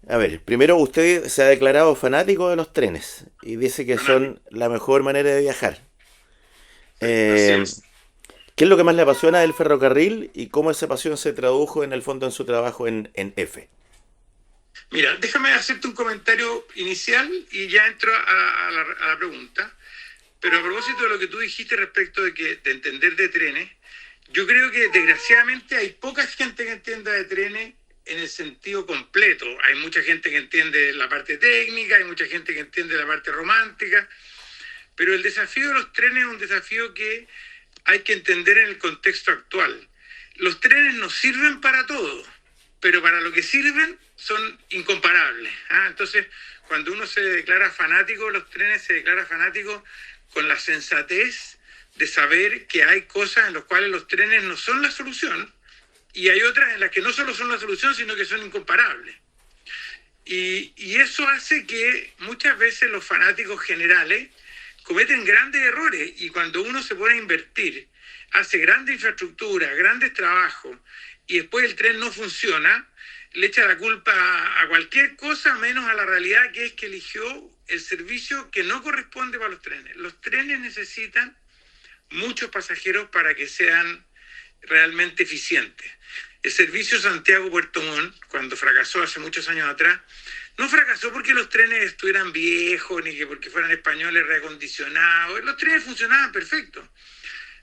A ver, primero usted se ha declarado fanático de los trenes y dice que Fanático. son la mejor manera de viajar. Sí, así Eh, es. ¿Qué es lo que más le apasiona del ferrocarril y cómo esa pasión se tradujo en el fondo en su trabajo en F? Mira, déjame hacerte un comentario inicial y ya entro a la pregunta. Pero a propósito de lo que tú dijiste respecto de entender de trenes, yo creo que desgraciadamente hay poca gente que entienda de trenes en el sentido completo. Hay mucha gente que entiende la parte técnica, hay mucha gente que entiende la parte romántica, pero el desafío de los trenes es un desafío que hay que entender en el contexto actual. Los trenes nos sirven para todo, pero para lo que sirven son incomparables. ¿Ah? Entonces, cuando uno se declara fanático de los trenes, se declara fanático con la sensatez de saber que hay cosas en las cuales los trenes no son la solución y hay otras en las que no solo son la solución, sino que son incomparables. Y eso hace que muchas veces los fanáticos generales cometen grandes errores y cuando uno se pone a invertir, hace grande infraestructura, grandes trabajos y después el tren no funciona, le echa la culpa a cualquier cosa menos a la realidad que es que eligió el servicio que no corresponde para los trenes. Los trenes necesitan muchos pasajeros para que sean realmente eficientes. El servicio Santiago-Puerto Montt, cuando fracasó hace muchos años atrás, no fracasó porque los trenes estuvieran viejos ni que porque fueran españoles reacondicionados. Los trenes funcionaban perfecto.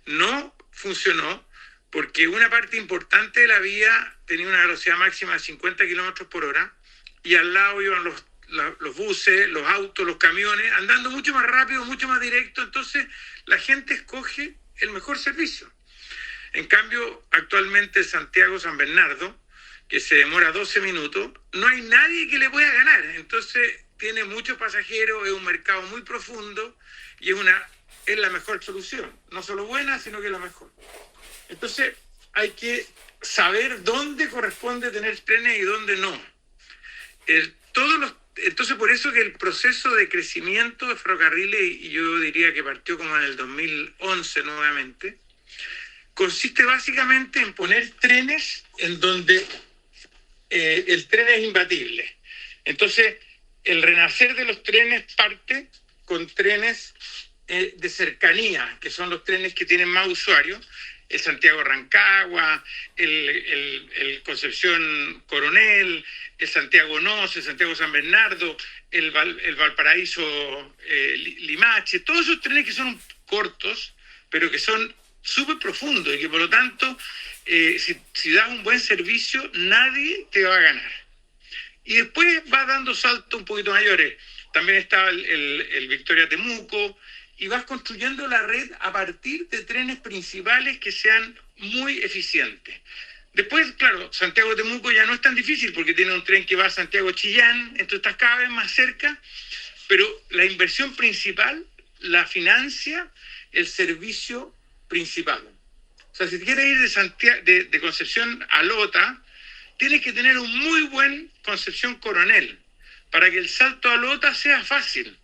No funcionó porque una parte importante de la vía tenía una velocidad máxima de 50 kilómetros por hora y al lado iban los buses, los autos, los camiones, andando mucho más rápido, mucho más directo. Entonces la gente escoge el mejor servicio. En cambio, actualmente Santiago-San Bernardo, que se demora 12 minutos, no hay nadie que le pueda ganar. Entonces, tiene muchos pasajeros, es un mercado muy profundo y es la mejor solución. No solo buena, sino que es la mejor. Entonces, hay que saber dónde corresponde tener trenes y dónde no. Entonces, por eso que el proceso de crecimiento de ferrocarriles, y yo diría que partió como en el 2011 nuevamente, consiste básicamente en poner trenes en donde el tren es imbatible. Entonces, el renacer de los trenes parte con trenes de cercanía, que son los trenes que tienen más usuarios, el Santiago Rancagua, el Concepción Coronel, el Santiago Nos, el Santiago San Bernardo, el Valparaíso Limache, todos esos trenes que son cortos, pero que son súper profundos y que por lo tanto, si das un buen servicio, nadie te va a ganar. Y después va dando saltos un poquito mayores. También está el Victoria Temuco, y vas construyendo la red a partir de trenes principales que sean muy eficientes. Después, claro, Santiago Temuco ya no es tan difícil porque tiene un tren que va a Santiago Chillán, entonces estás cada vez más cerca, pero la inversión principal la financia el servicio principal. O sea, si quieres ir de Concepción a Lota, tienes que tener un muy buen Concepción Coronel para que el salto a Lota sea fácil,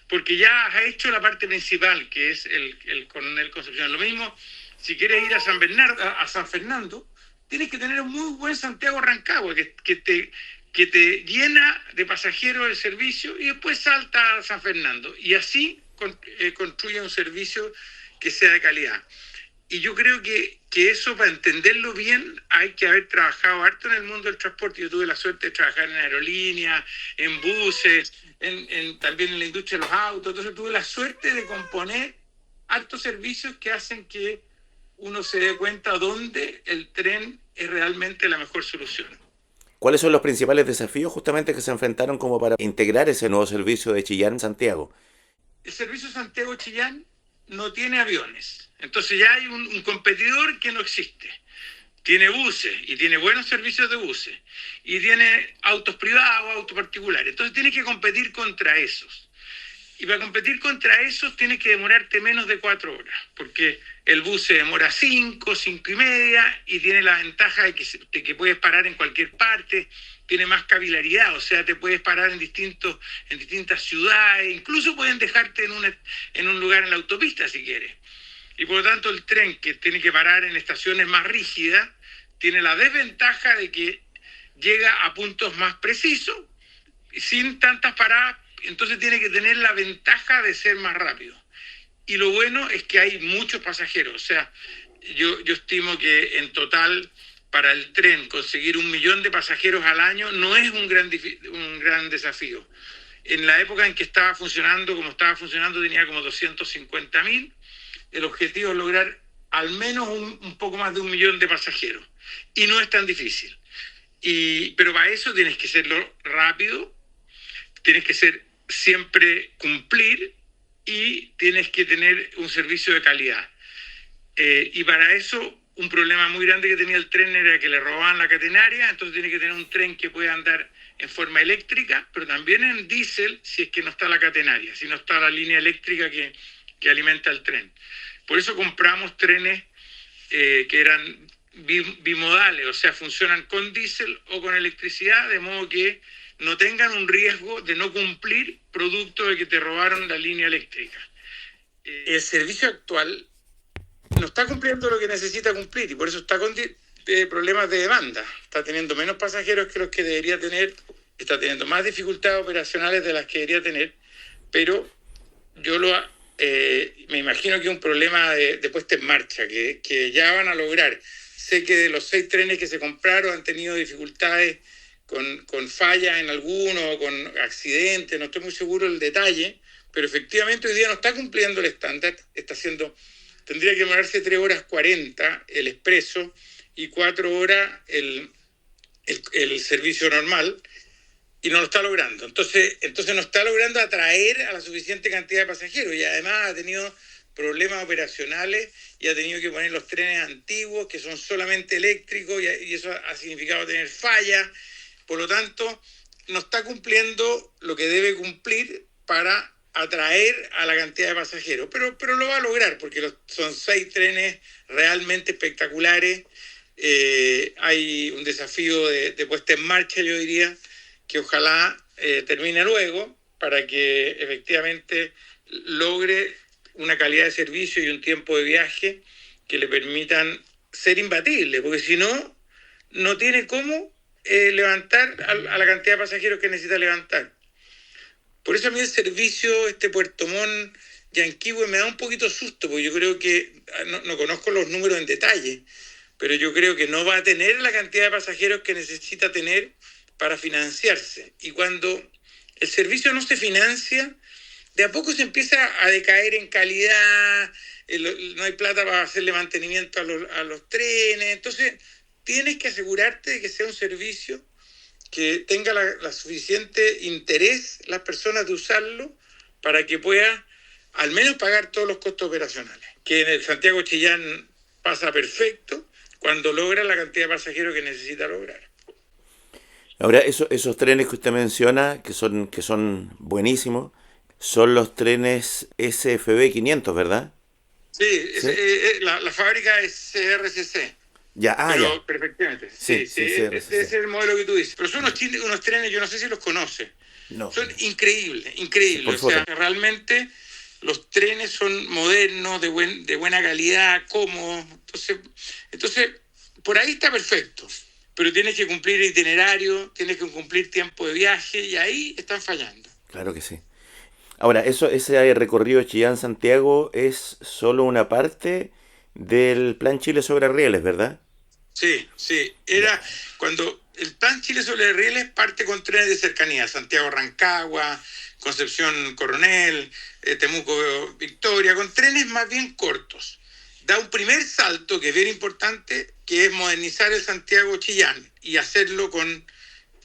porque ya has hecho la parte principal, que es el Coronel Concepción. Lo mismo, si quieres ir a San Fernando, tienes que tener un muy buen Santiago Rancagua, que te llena de pasajeros el servicio y después salta a San Fernando. Y así construye un servicio que sea de calidad. Y yo creo que eso, para entenderlo bien, hay que haber trabajado harto en el mundo del transporte. Yo tuve la suerte de trabajar en aerolíneas, en buses, también en la industria de los autos. Entonces tuve la suerte de componer hartos servicios que hacen que uno se dé cuenta dónde el tren es realmente la mejor solución. ¿Cuáles son los principales desafíos justamente que se enfrentaron como para integrar ese nuevo servicio de Chillán-Santiago? El servicio Santiago-Chillán no tiene aviones. Entonces ya hay un competidor que no existe. Tiene buses y tiene buenos servicios de buses y tiene autos privados, autos particulares. Entonces tienes que competir contra esos. Y para competir contra esos tienes que demorarte menos de 4 horas, porque el bus se demora 5, 5:30 y tiene la ventaja de que puedes parar en cualquier parte, tiene más capilaridad, o sea, te puedes parar en distintas ciudades, incluso pueden dejarte en un lugar en la autopista si quieres. Y por lo tanto el tren, que tiene que parar en estaciones más rígidas, tiene la desventaja de que llega a puntos más precisos sin tantas paradas, entonces tiene que tener la ventaja de ser más rápido. Y lo bueno es que hay muchos pasajeros, o sea, yo estimo que en total para el tren conseguir 1 millón de pasajeros al año no es un gran desafío. En la época en que estaba funcionando, como estaba funcionando, tenía como 250.000. El objetivo es lograr al menos un poco más de 1 millón de pasajeros. Y no es tan difícil. Pero para eso tienes que serlo rápido, tienes que ser siempre cumplir y tienes que tener un servicio de calidad. Y para eso, un problema muy grande que tenía el tren era que le robaban la catenaria, entonces tiene que tener un tren que pueda andar en forma eléctrica, pero también en diésel si es que no está la catenaria, si no está la línea eléctrica que alimenta el tren. Por eso compramos trenes que eran bimodales, o sea, funcionan con diésel o con electricidad, de modo que no tengan un riesgo de no cumplir producto de que te robaron la línea eléctrica. El servicio actual no está cumpliendo lo que necesita cumplir y por eso está con problemas de demanda. Está teniendo menos pasajeros que los que debería tener, está teniendo más dificultades operacionales de las que debería tener, pero yo me imagino que es un problema de puesta en marcha, que ya van a lograr. Sé que de los 6 trenes que se compraron han tenido dificultades con fallas en algunos, con accidentes, no estoy muy seguro del detalle, pero efectivamente hoy día no está cumpliendo el estándar, tendría que demorarse 3 horas 40 el expreso y 4 horas el servicio normal, y no lo está logrando. Entonces no está logrando atraer a la suficiente cantidad de pasajeros, y además ha tenido problemas operacionales y ha tenido que poner los trenes antiguos que son solamente eléctricos, y eso ha significado tener fallas. Por lo tanto, no está cumpliendo lo que debe cumplir para atraer a la cantidad de pasajeros, pero lo va a lograr porque son 6 trenes realmente espectaculares. Hay un desafío de puesta en marcha, yo diría, que ojalá termine luego para que efectivamente logre una calidad de servicio y un tiempo de viaje que le permitan ser imbatible, porque si no, no tiene cómo levantar a la cantidad de pasajeros que necesita levantar. Por eso a mí el servicio, Puerto Montt, Yanquihue, me da un poquito susto, porque yo creo que, no conozco los números en detalle, pero yo creo que no va a tener la cantidad de pasajeros que necesita tener para financiarse. Y cuando el servicio no se financia, de a poco se empieza a decaer en calidad, no hay plata para hacerle mantenimiento a los trenes. Entonces, tienes que asegurarte de que sea un servicio que tenga la suficiente interés las personas de usarlo para que pueda al menos pagar todos los costos operacionales. Que en el Santiago Chillán pasa perfecto cuando logra la cantidad de pasajeros que necesita lograr. Ahora, esos trenes que usted menciona, que son buenísimos, son los trenes SFB 500, ¿verdad? Sí, ¿sí? La fábrica es CRCC. Ya, ya. Perfectamente. Sí, ese es el modelo que tú dices. Pero son unos trenes, yo no sé si los conoces. No. Son increíbles. Sí, O sea, realmente los trenes son modernos, de buena calidad, cómodos. Entonces, por ahí está perfecto. Pero tienes que cumplir itinerario, tienes que cumplir tiempo de viaje, y ahí están fallando. Claro que sí. Ahora, ese recorrido Chillán-Santiago es solo una parte del Plan Chile sobre rieles, ¿verdad? Sí. Era cuando el Plan Chile sobre rieles parte con trenes de cercanía, Santiago-Rancagua, Concepción-Coronel, Temuco-Victoria, con trenes más bien cortos. Da un primer salto que es bien importante, que es modernizar el Santiago-Chillán y hacerlo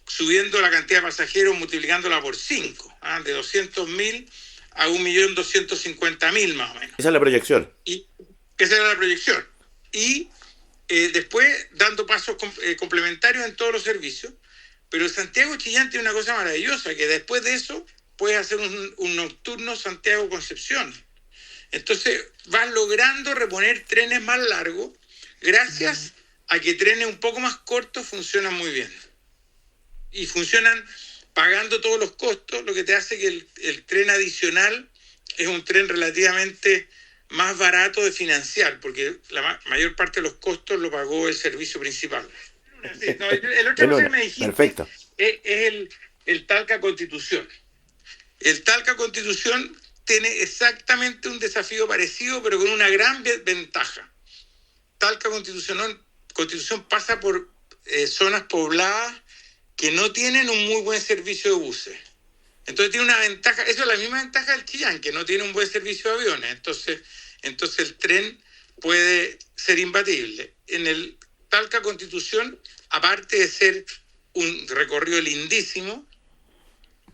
subiendo la cantidad de pasajeros, multiplicándola por 5, de 200.000 a 1.250.000 más o menos. Esa es la proyección. Y esa era la proyección. Y después dando pasos complementarios en todos los servicios. Pero Santiago-Chillán tiene una cosa maravillosa, que después de eso puedes hacer un nocturno Santiago-Concepción. Entonces vas logrando reponer trenes más largos gracias a que trenes un poco más cortos funcionan muy bien. Y funcionan pagando todos los costos, lo que te hace que el tren adicional es un tren relativamente más barato de financiar, porque la mayor parte de los costos lo pagó el servicio principal. Sí, el otro que me dijiste perfecto. es el Talca Constitución. El Talca Constitución tiene exactamente un desafío parecido, pero con una gran ventaja. Talca Constitución pasa por zonas pobladas que no tienen un muy buen servicio de buses. Entonces tiene una ventaja, eso es la misma ventaja del Chillán, que no tiene un buen servicio de aviones. Entonces el tren puede ser imbatible. En el Talca Constitución, aparte de ser un recorrido lindísimo,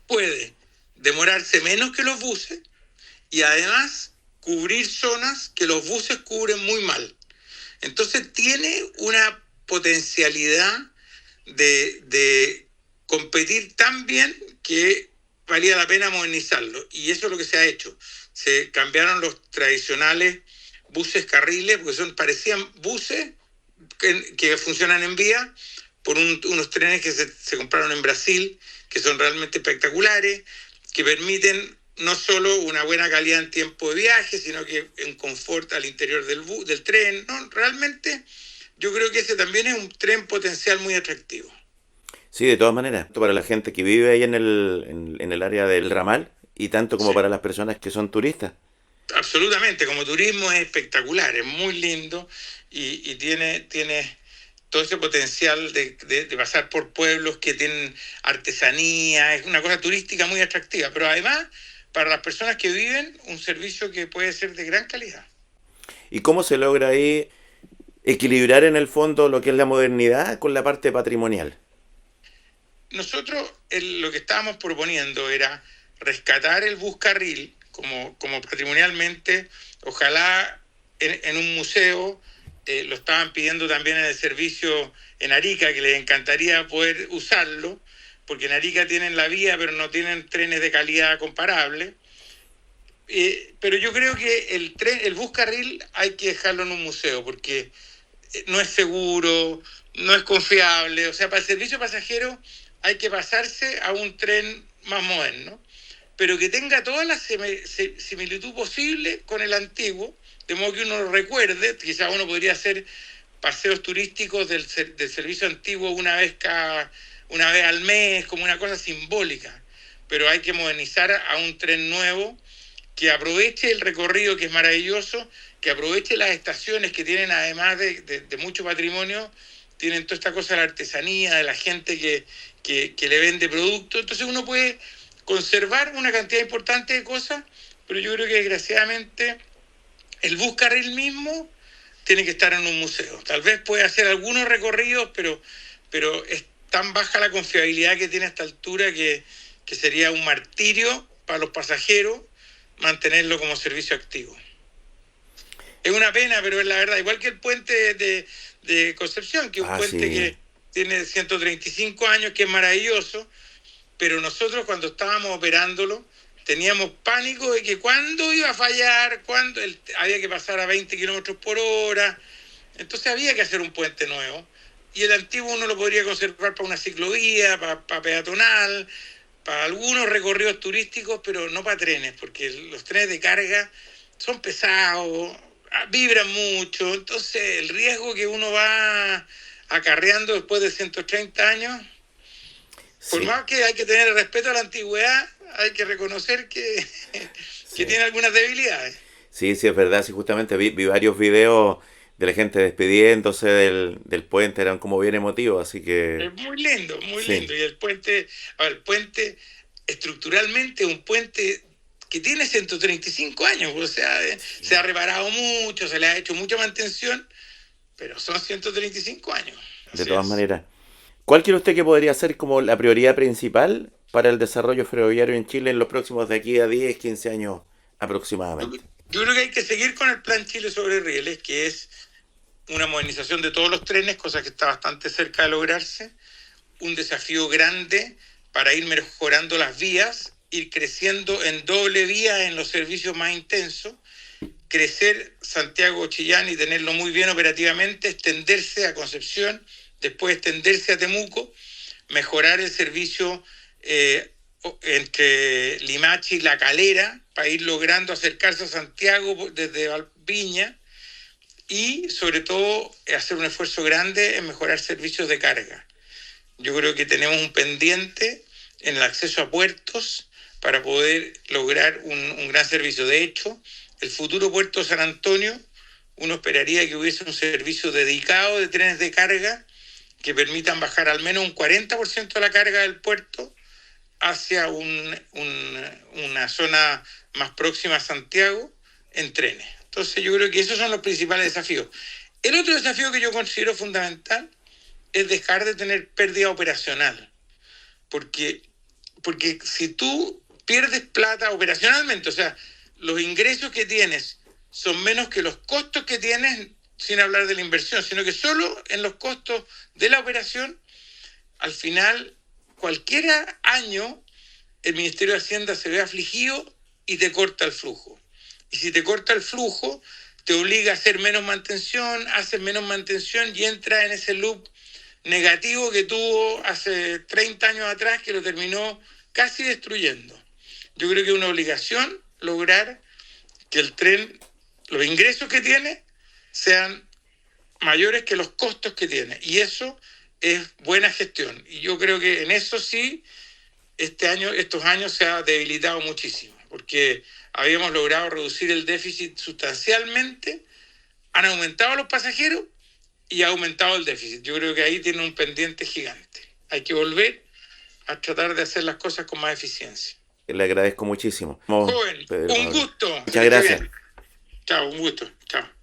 puede demorarse menos que los buses y además cubrir zonas que los buses cubren muy mal. Entonces tiene una potencialidad de competir tan bien que valía la pena modernizarlo. Y eso es lo que se ha hecho. Se cambiaron los tradicionales buses carriles, porque parecían buses que funcionan en vía, por unos trenes que se compraron en Brasil, que son realmente espectaculares, que permiten no solo una buena calidad en tiempo de viaje, sino que en confort al interior del tren. No, realmente yo creo que ese también es un tren potencial muy atractivo. Sí, de todas maneras, tanto para la gente que vive ahí en el área del ramal y tanto como para las personas que son turistas. Absolutamente, como turismo es espectacular, es muy lindo y tiene todo ese potencial de pasar por pueblos que tienen artesanía, es una cosa turística muy atractiva, pero además para las personas que viven, un servicio que puede ser de gran calidad. ¿Y cómo se logra ahí equilibrar en el fondo lo que es la modernidad con la parte patrimonial? Nosotros lo que estábamos proponiendo era rescatar el bus carril como patrimonialmente, ojalá en un museo, lo estaban pidiendo también en el servicio en Arica, que les encantaría poder usarlo, porque en Arica tienen la vía, pero no tienen trenes de calidad comparable. Pero yo creo que el bus carril hay que dejarlo en un museo, porque no es seguro, no es confiable. O sea, para el servicio pasajero hay que pasarse a un tren más moderno, pero que tenga toda la similitud posible con el antiguo, de modo que uno lo recuerde. Quizás uno podría hacer paseos turísticos del servicio antiguo una vez al mes, como una cosa simbólica, pero hay que modernizar a un tren nuevo que aproveche el recorrido, que es maravilloso, que aproveche las estaciones que tienen, además de mucho patrimonio, tienen toda esta cosa de la artesanía, de la gente que le vende productos. Entonces uno puede conservar una cantidad importante de cosas, pero yo creo que desgraciadamente el bus carril mismo tiene que estar en un museo. Tal vez puede hacer algunos recorridos, pero es tan baja la confiabilidad que tiene a esta altura que sería un martirio para los pasajeros mantenerlo como servicio activo. Es una pena, pero es la verdad. Igual que el puente de Concepción, que es un puente que tiene 135 años, que es maravilloso, pero nosotros cuando estábamos operándolo teníamos pánico de que cuándo iba a fallar, cuándo había que pasar a 20 kilómetros por hora. Entonces había que hacer un puente nuevo. Y el antiguo uno lo podría conservar para una ciclovía, para peatonal, para algunos recorridos turísticos, pero no para trenes, porque los trenes de carga son pesados, vibran mucho. Entonces el riesgo que uno va acarreando después de 130 años, por más que hay que tener respeto a la antigüedad, hay que reconocer que tiene algunas debilidades. Sí, es verdad. Sí, justamente vi varios videos de la gente despidiéndose del puente, eran como bien emotivos, así que... Es muy lindo, muy lindo. Y el puente estructuralmente es un puente que tiene 135 años, o sea, se ha reparado mucho, se le ha hecho mucha mantención, pero son 135 años. De todas maneras. ¿Cuál cree usted que podría ser como la prioridad principal para el desarrollo ferroviario en Chile en los próximos de aquí a 10, 15 años aproximadamente? Yo creo que hay que seguir con el Plan Chile sobre Rieles, que es una modernización de todos los trenes, cosa que está bastante cerca de lograrse, un desafío grande para ir mejorando las vías, ir creciendo en doble vía en los servicios más intensos, crecer Santiago-Chillán y tenerlo muy bien operativamente, extenderse a Concepción, después extenderse a Temuco, mejorar el servicio entre Limache y La Calera, para ir logrando acercarse a Santiago desde Viña, y sobre todo hacer un esfuerzo grande en mejorar servicios de carga. Yo creo que tenemos un pendiente en el acceso a puertos para poder lograr un gran servicio. De hecho, el futuro puerto de San Antonio, uno esperaría que hubiese un servicio dedicado de trenes de carga que permitan bajar al menos un 40% de la carga del puerto hacia una zona más próxima a Santiago en trenes. Entonces yo creo que esos son los principales desafíos. El otro desafío que yo considero fundamental es dejar de tener pérdida operacional. Porque si tú pierdes plata operacionalmente, o sea, los ingresos que tienes son menos que los costos que tienes, sin hablar de la inversión, sino que solo en los costos de la operación, al final, cualquier año, el Ministerio de Hacienda se ve afligido y te corta el flujo. Y si te corta el flujo, te obliga a hacer menos mantención, haces menos mantención y entra en ese loop negativo que tuvo hace 30 años atrás, que lo terminó casi destruyendo. Yo creo que es una obligación lograr que el tren, los ingresos que tiene, sean mayores que los costos que tiene. Y eso es buena gestión. Y yo creo que en eso sí, estos años se ha debilitado muchísimo, porque habíamos logrado reducir el déficit sustancialmente, han aumentado los pasajeros y ha aumentado el déficit. Yo creo que ahí tiene un pendiente gigante. Hay que volver a tratar de hacer las cosas con más eficiencia. Le agradezco muchísimo. Joven, Pedro, un gusto. muchas gracias. Chao, un gusto. Chao.